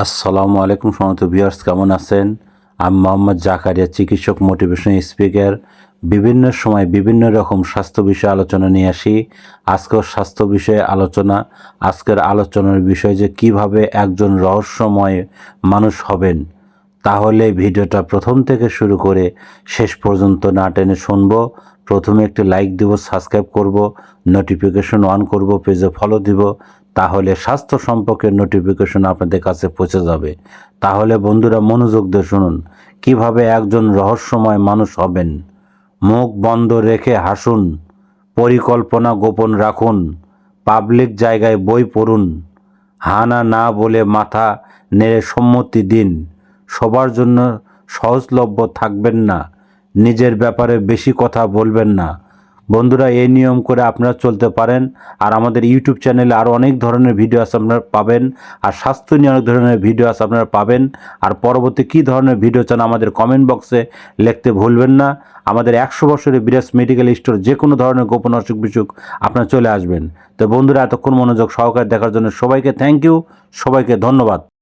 আসসালামু আলাইকুম সম্মানিত ভিউয়ার্স, কেমন আছেন? আমি মোহাম্মদ জাকারিয়া, চিকিৎসক, মোটিভেশনাল স্পিকার। বিভিন্ন সময় বিভিন্ন রকম স্বাস্থ্য বিষয়ে আলোচনা নিয়ে আসি। আজকেও স্বাস্থ্য বিষয়ে আলোচনা। আজকের আলোচনার বিষয় যে কিভাবে একজন রহস্যময় মানুষ হবেন। তাহলে ভিডিওটা প্রথম থেকে শুরু করে শেষ পর্যন্ত না টেনে শুনবো। প্রথমে একটি লাইক দিব, সাবস্ক্রাইব করব, নোটিফিকেশন অন করব, পেজে ফলো দিব। তাহলে স্বাস্থ্য সম্পর্কে নোটিফিকেশন আপনাদের কাছে পৌঁছে যাবে। তাহলে বন্ধুরা মনোযোগ দিয়ে শুনুন, কিভাবে একজন রহস্যময় মানুষ হবেন। মুখ বন্ধ রেখে হাসুন, পরিকল্পনা গোপন রাখুন, পাবলিক জায়গায় বই পড়ুন, হানা না বলে মাথা নেড়ে সম্মতি দিন, সবার জন্য সহজলভ্য থাকবেন না, নিজের ব্যাপারে বেশি কথা বলবেন না। বন্ধুরা, এই নিয়ম করে আপনারা চলতে পারেন। আর আমাদের ইউটিউব চ্যানেলে আরও অনেক ধরনের ভিডিও আছে আপনারা পাবেন। আর স্বাস্থ্য নিয়ে অনেক ধরনের ভিডিও আছে আপনারা পাবেন। আর পরবর্তী কী ধরনের ভিডিও চান আমাদের কমেন্ট বক্সে লিখতে ভুলবেন না। আমাদের 100 বছরের বিরাজ মেডিকেল স্টোর, যে কোনো ধরনের গোপন অসুখ বিসুখ আপনারা চলে আসবেন। তো বন্ধুরা, এতক্ষণ মনোযোগ সহকারে দেখার জন্য সবাইকে থ্যাংক ইউ, সবাইকে ধন্যবাদ।